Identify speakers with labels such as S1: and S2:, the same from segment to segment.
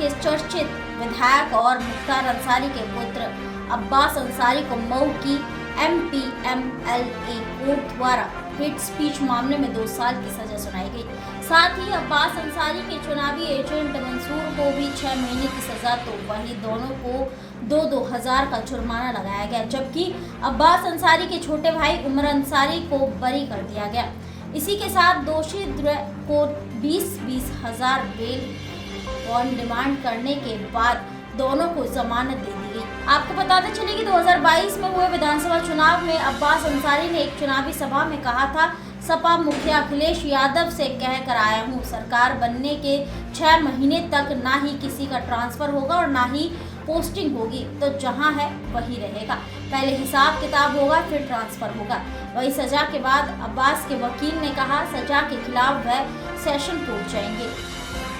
S1: के चर्चित विधायक और मुख्तार अंसारी के पुत्र अब्बास अंसारी को मऊ की MPMLA कोर्ट द्वारा हेट स्पीच मामले में 2 साल की सजा सुनाई गई। साथ ही अब्बास अंसारी के चुनावी एजेंट मंसूर को भी 6 महीने की सजा, तो वही दोनों को 2-2 हजार का जुर्माना लगाया गया, जबकि अब्बास अंसारी के छोटे भाई उमर अंसारी को बरी कर दिया गया। इसी के साथ दोषी को 20-20 हजार बेल बॉन्ड डिमांड करने के बाद दोनों को जमानत दे दी गई। आपको बताते चले कि 2022 में हुए विधानसभा चुनाव में अब्बास अंसारी ने एक चुनावी सभा में कहा था, सपा मुखिया अखिलेश यादव से कह कर आया हूँ, सरकार बनने के 6 महीने तक ना ही किसी का ट्रांसफर होगा और ना ही पोस्टिंग होगी, तो जहां है वही रहेगा। पहले हिसाब किताब होगा, फिर ट्रांसफर होगा। वही सजा के बाद अब्बास के वकील ने कहा, सजा के खिलाफ वह सेशन कोर्ट जाएंगे।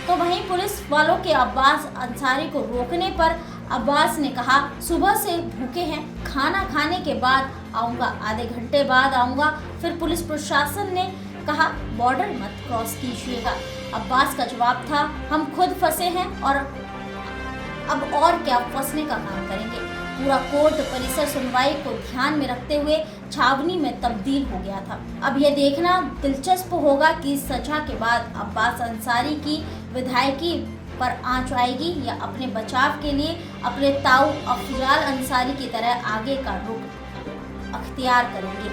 S1: तो वहीं पुलिस वालों के अब्बास अंसारी को रोकने पर अब्बास ने कहा, सुबह से भूखे हैं, खाना खाने के बाद आऊँगा, आधे घंटे बाद आऊँगा। फिर पुलिस प्रशासन ने कहा, बॉर्डर मत क्रॉस कीजिएगा। अब्बास का जवाब था, हम खुद फंसे हैं और अब और क्या फंसने का काम करेंगे। पूरा कोर्ट परिसर सुनवाई को ध्यान में रखते हुए छावनी में तब्दील हो गया था। अब यह देखना दिलचस्प होगा कि सजा के बाद अब्बास अंसारी की विधायकी पर आंच आएगी या अपने बचाव के लिए अपने ताऊ अफजाल अंसारी की तरह आगे का रुख अख्तियार करेंगे।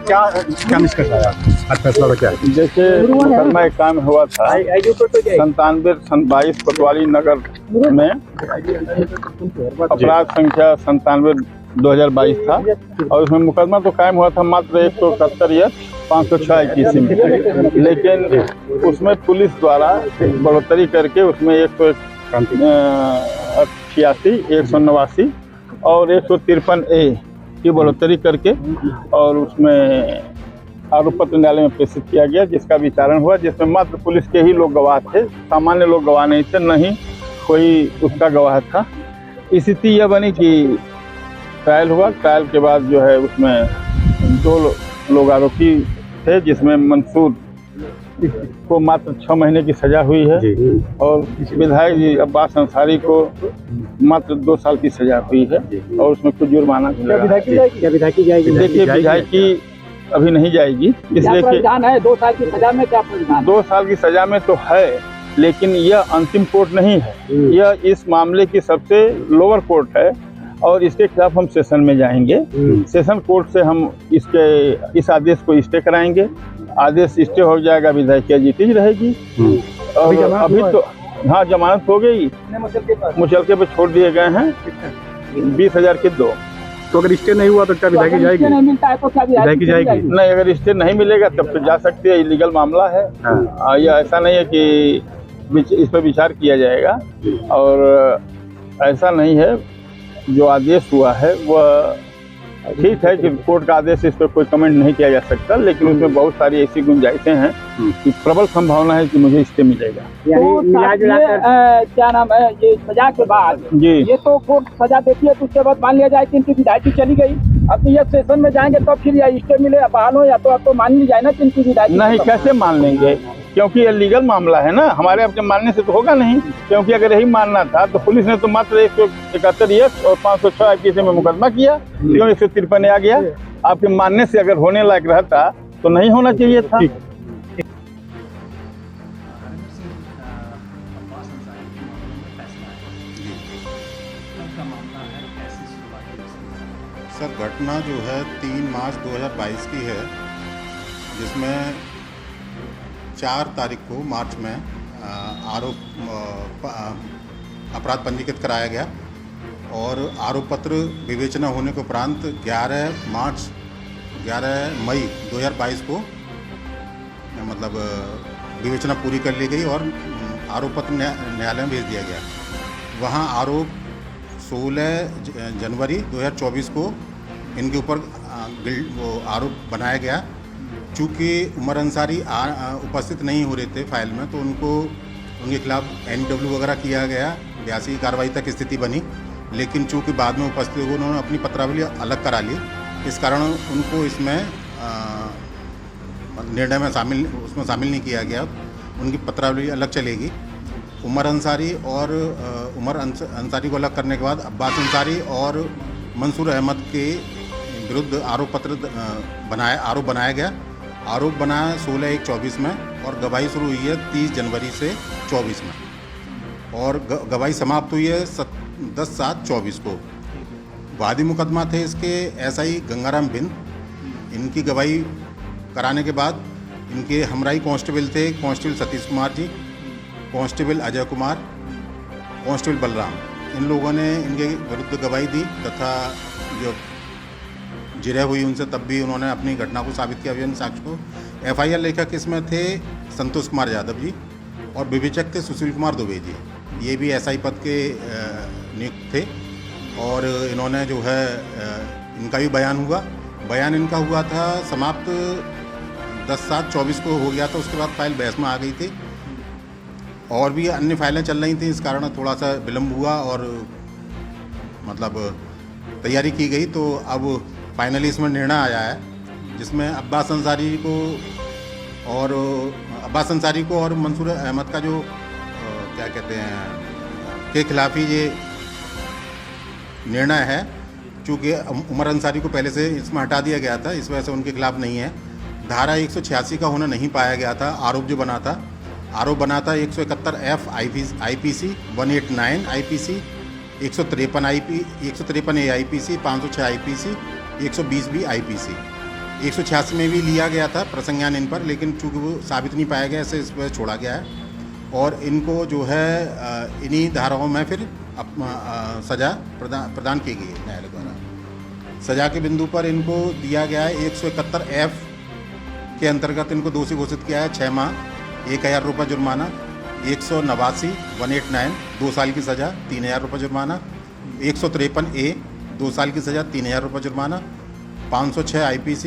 S2: क्या निष्कर्ष आया आज फैसला का क्या है?
S3: जैसे मुकदमा एक काम हुआ था 97-22 कोतवाली नगर में, अपराध संख्या 97/2022 था और उसमें मुकदमा तो कायम हुआ था मात्र 171 या 506 21 में, लेकिन उसमें पुलिस द्वारा बढ़ोतरी करके उसमें 188, 189 और 153A की बढ़ोतरी करके और उसमें आरोप पत्र न्यायालय में प्रेषित किया गया, जिसका विचारण हुआ, जिसमें मात्र पुलिस के ही लोग गवाह थे, सामान्य लोग गवाह नहीं थे, न ही कोई उसका गवाह था। स्थिति यह बनी कि ट्रायल हुआ। ट्रायल के बाद जो है उसमें 2 लोग आरोपी थे, जिसमें मंसूर को मात्र 6 महीने की सजा हुई है और विधायक जी अब्बास अंसारी को मात्र 2 साल की सजा हुई है और उसमें कुछ जुर्माना भी लगा।
S2: विधायकी जाएगी?
S3: देखिए, विधायकी अभी नहीं जाएगी, इसलिए कि
S4: 2 साल की सजा में क्या प्रावधान?
S3: 2 साल की सजा में तो है, लेकिन यह अंतिम कोर्ट नहीं है, यह इस मामले की सबसे लोअर कोर्ट है और इसके खिलाफ हम सेशन में जाएंगे। सेशन कोर्ट से हम इस आदेश को स्टे कराएंगे। आदेश स्टे हो जाएगा, विधायिका जीती रहेगी। और अभी तो हाँ, जमानत हो गई, मुचलके पे छोड़ दिए गए हैं 20,000 के 2।
S2: तो अगर स्टे नहीं हुआ तो क्या विधायकी जाएगी?
S4: नहीं मिलता है तो क्या
S2: विधायकी जाएगी?
S3: नहीं, अगर स्टे नहीं मिलेगा तब तो जा सकती है, इलीगल मामला है। यह ऐसा नहीं है कि इस पर विचार किया जाएगा, और ऐसा नहीं है। जो आदेश हुआ है वह ठीक है कि कोर्ट का आदेश, इस पर कोई कमेंट नहीं किया जा सकता, लेकिन उसमें बहुत सारी ऐसी गुंजाइशें हैं कि प्रबल संभावना है कि मुझे स्टे मिलेगा।
S4: क्या नाम है, ये सजा के बाद
S3: जी,
S4: ये तो कोर्ट सजा देती है तो उसके बाद मान लिया जाए कि इनकी विधायकी चली गई, अब ये सेशन में जाएंगे तब फिर या स्टे मिले बहाल हो या तो अब तो मान ली जाए ना कि इनकी विधायकी
S3: नहीं, कैसे मान लेंगे, क्योंकि ये लीगल मामला है ना, हमारे आपके मानने से तो होगा नहीं। क्योंकि अगर यही मानना था तो पुलिस ने तो मात्र 171 और 506 IPC में मुकदमा किया, क्यों 153 आ गया। आपके मानने से अगर होने लायक रहता तो नहीं होना चाहिए था।
S5: सर, घटना जो है 3 मार्च 2022 की है, जिसमें 4 तारीख को मार्च में अपराध पंजीकृत कराया गया और आरोप पत्र विवेचना होने के उपरांत 11 मई 2022 को मतलब विवेचना पूरी कर ली गई और आरोप पत्र न्यायालय में भेज दिया गया। वहाँ आरोप 16 जनवरी 2024 को इनके ऊपर वो आरोप बनाया गया। चूँकि उमर अंसारी उपस्थित नहीं हो रहे थे फाइल में, तो उनके खिलाफ NW वगैरह किया गया, 82 कार्रवाई तक स्थिति बनी। लेकिन चूँकि बाद में उपस्थित हुए, उन्होंने अपनी पत्रावली अलग करा ली, इस कारण उनको इसमें निर्णय में शामिल नहीं किया गया। उनकी पत्रावली अलग चलेगी। उमर अंसारी को अलग करने के बाद अब्बास अंसारी और मंसूर अहमद के विरुद्ध आरोप बनाया गया। आरोप बनाया 16/1/24 में और गवाही शुरू हुई है 30 जनवरी से 24 में, और गवाही समाप्त हुई है 10/7/24 को। वादी मुकदमा थे इसके SI गंगाराम बिंद। इनकी गवाही कराने के बाद इनके हमराई कांस्टेबल थे constable Satish Kumar ji, constable Ajay Kumar, constable Balram. इन लोगों ने इनके विरुद्ध गवाही दी तथा जो जिरह हुई उनसे तब भी उन्होंने अपनी घटना को साबित किया अभियान साक्ष्य को। FIR लेखक इसमें थे संतोष कुमार यादव जी और विवेचक थे सुशील कुमार दुबे जी। ये भी SI पद के नियुक्त थे और इन्होंने जो है इनका भी बयान इनका हुआ था समाप्त 10/7/24 को हो गया था। उसके बाद फाइल बहस में आ गई थी और भी अन्य फाइलें चल रही थी, इस कारण थोड़ा सा विलम्ब हुआ और मतलब तैयारी की गई। तो अब फाइनली इसमें निर्णय आया है, जिसमें अब्बास अंसारी को और मंसूर अहमद का जो क्या कहते हैं के खिलाफ ही ये निर्णय है। चूँकि उमर अंसारी को पहले से इसमें हटा दिया गया था, इस वजह से उनके खिलाफ नहीं है। धारा 186 का होना नहीं पाया गया था। आरोप बना था 171F IPC, 189 IPC, 153A IPC, 506 IPC, 120B IPC। 186 में भी लिया गया था प्रसंज्ञान इन पर, लेकिन चूँकि वो साबित नहीं पाया गया, ऐसे इस पर छोड़ा गया है। और इनको जो है इन्हीं धाराओं में फिर सज़ा प्रदान की गई है न्यायालय द्वारा। सज़ा के बिंदु पर इनको दिया गया है 171F के अंतर्गत इनको दोषी घोषित किया है 6 माह 1000 रुपये जुर्माना, 189 189 2 साल की सज़ा 3000 रुपये जुर्माना, 153A 2 साल की सज़ा 3000 रुपये जुर्माना, 506 IPC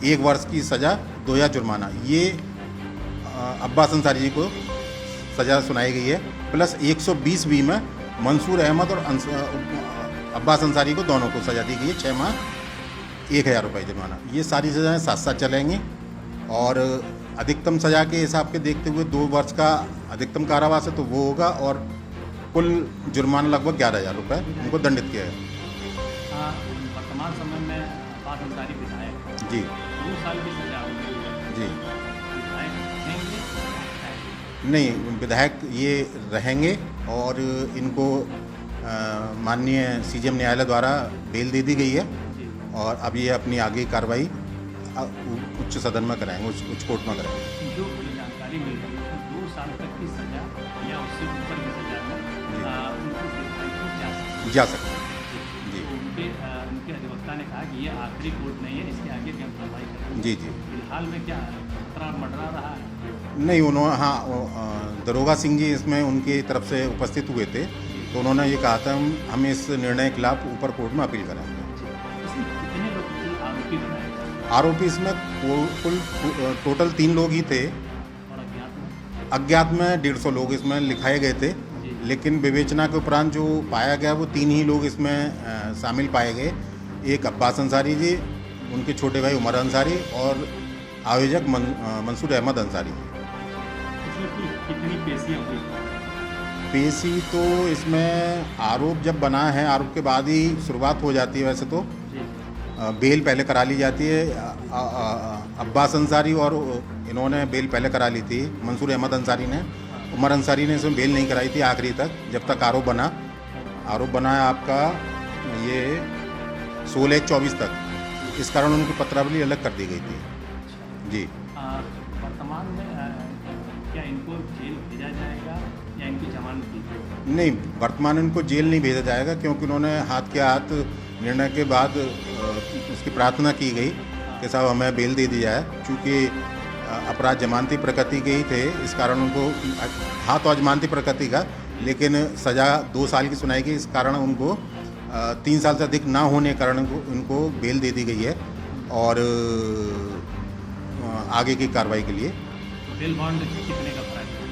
S5: 1 वर्ष की सज़ा 2000 जुर्माना। ये अब्बास अंसारी जी को सज़ा सुनाई गई है। प्लस 120B में मंसूर अहमद और अब्बास अंसारी को दोनों को सज़ा दी गई है 6 माह 1000 रुपये जुर्माना। ये सारी सज़ाएँ साथ साथ चलेंगी और अधिकतम सज़ा के हिसाब के देखते हुए 2 वर्ष का अधिकतम कारावास है तो वो होगा और कुल जुर्माना लगभग 11,000 रुपये उनको दंडित किया है।
S6: वर्तमान समय में अब्बास अंसारी विधायक
S5: जी
S6: 2 साल की सजा होगी
S5: जी
S6: विधायक रहेंगे?
S5: नहीं, विधायक ये रहेंगे और इनको माननीय CJM न्यायालय द्वारा बेल दे दी गई है और अब ये अपनी आगे कार्रवाई उच्च सदन में कराएंगे, उच्च कोर्ट में कराएंगे।
S6: जो जानकारी मिल रही है 2 साल तक की सजा या उससे ऊपर की सजा में उनको विधायक
S5: जा सकते हैं जी।
S6: तो उनके अधिवक्ता ने कहा कि ये आखिरी कोर्ट नहीं है, इसके आगे भी हम कार्रवाई करेंगे।
S5: जी जी
S6: फिलहाल में क्या खतरा मंडरा रहा है?
S5: नहीं, उन्होंने दरोगा सिंह जी इसमें उनकी तरफ से उपस्थित हुए थे, तो उन्होंने ये कहा था हम इस निर्णय के खिलाफ ऊपर कोर्ट में अपील करेंगे।
S6: इसमें कितने लोग आरोपी बनाए?
S5: आरोपी इसमें कुल टोटल 3 लोग ही थे।
S6: और
S5: अज्ञात में 150 लोग इसमें लिखाए गए थे, लेकिन विवेचना के उपरांत जो पाया गया वो 3 ही लोग इसमें शामिल पाए गए। एक अब्बास अंसारी जी, उनके छोटे भाई उमर अंसारी और आयोजक मंसूर अहमद अंसारी।
S6: कितनी पेशियां हुई?
S5: पेशी तो इसमें आरोप जब बना है, आरोप के बाद ही शुरुआत हो जाती है। वैसे तो बेल पहले करा ली जाती है। अब्बास अंसारी और इन्होंने बेल पहले करा ली थी, मंसूर अहमद अंसारी ने। उमर अंसारी ने इसमें बेल नहीं कराई थी आखिरी तक, जब तक आरोप बना है आपका ये 16/1/24 तक। इस कारण उनकी पत्रावली अलग कर दी गई थी जी।
S6: वर्तमान में क्या इनको जेल भेजा जाएगा या इनकी जमानत की?
S5: नहीं, वर्तमान इनको जेल नहीं भेजा जाएगा, क्योंकि उन्होंने हाथ के हाथ निर्णय के बाद उसकी प्रार्थना की गई कि साहब हमें बेल दे दी जाए। चूँकि अपराध जमानती प्रकृति के ही थे, इस कारण उनको हाथ और जमानती प्रकृति का, लेकिन सज़ा 2 साल की सुनाई गई। इस कारण उनको 3 साल से अधिक ना होने के कारण उनको बेल दे दी गई है और आगे की कार्रवाई के लिए
S6: बेल बॉन्ड कितने का प्राइस है?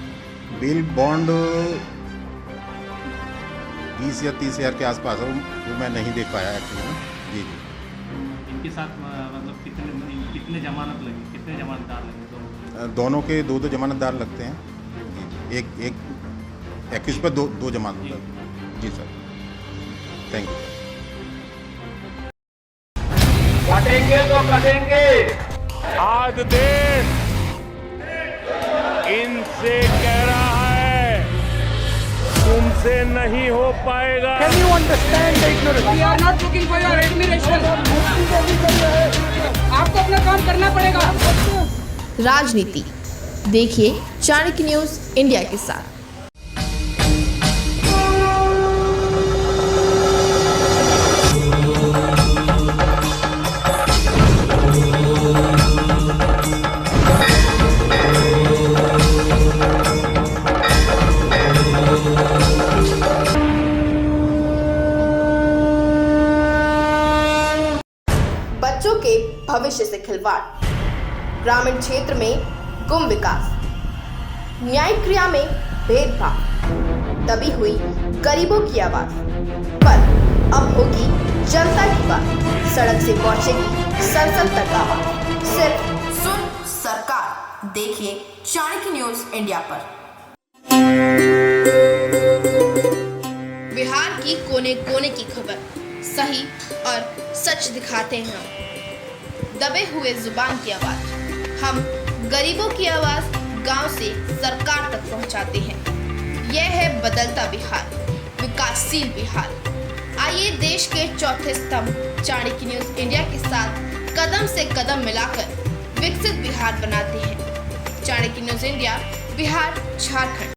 S5: बेल बॉन्ड 20 या 30 हज़ार के आसपास है, वो मैं नहीं देख पाया एक्चुअली में। जी जी।
S6: इनके साथ मतलब कितने जमानत लगे, कितने जमानतदार लगे?
S5: दोनों के 2 जमानतदार लगते हैं। एक 21 पर दो जमानतदार। जी सर, थैंक यू।
S4: कटेंगे तो कटेंगे।
S7: आज देश इनसे कह रहा है तुमसे नहीं हो पाएगा।
S4: Can you understand the ignorance?
S8: We are not looking for your admiration. आपको अपना काम करना पड़ेगा।
S9: राजनीति देखिए चाणक्य न्यूज इंडिया के साथ। बच्चों के भविष्य से खिलवाड़, ग्रामीण क्षेत्र में गुम विकास, न्यायिक क्रिया में भेदभाव, दबी हुई गरीबों की आवाज, पर अब होगी जनता की बात, सड़क से पहुंचेगी संसद तक आवाज। सिर्फ सुन सरकार, देखिए चाणक्य न्यूज इंडिया पर। बिहार की कोने कोने की खबर सही और सच दिखाते हैं हम। दबे हुए जुबान की आवाज, हम गरीबों की आवाज गांव से सरकार तक पहुंचाते हैं। यह है बदलता बिहार, विकासशील बिहार। आइए देश के चौथे स्तंभ चाणक्य न्यूज इंडिया के साथ कदम से कदम मिलाकर विकसित बिहार बनाते हैं। Chanakya news India, Bihar, Jharkhand.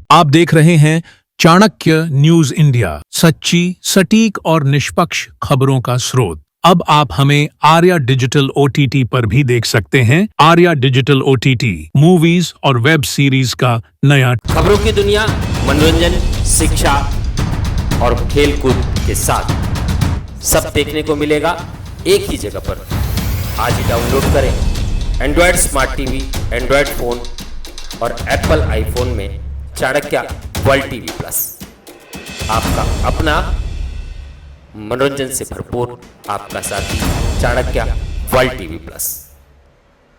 S10: आप देख रहे हैं चाणक्य न्यूज इंडिया, सच्ची, सटीक और निष्पक्ष खबरों का स्रोत। अब आप हमें आर्या डिजिटल OTT पर भी देख सकते हैं। आर्या डिजिटल OTT मूवीज और वेब सीरीज का नया
S11: खबरों की दुनिया, मनोरंजन, शिक्षा और खेलकूद के साथ सब देखने को मिलेगा एक ही जगह पर। आज ही डाउनलोड करें Android smart TV, Android phone और एप्पल आईफोन में चाणक्य वर्ल्ड टीवी प्लस। आपका अपना मनोरंजन से भरपूर आपका साथी चाणक्य वर्ल्ड टीवी प्लस।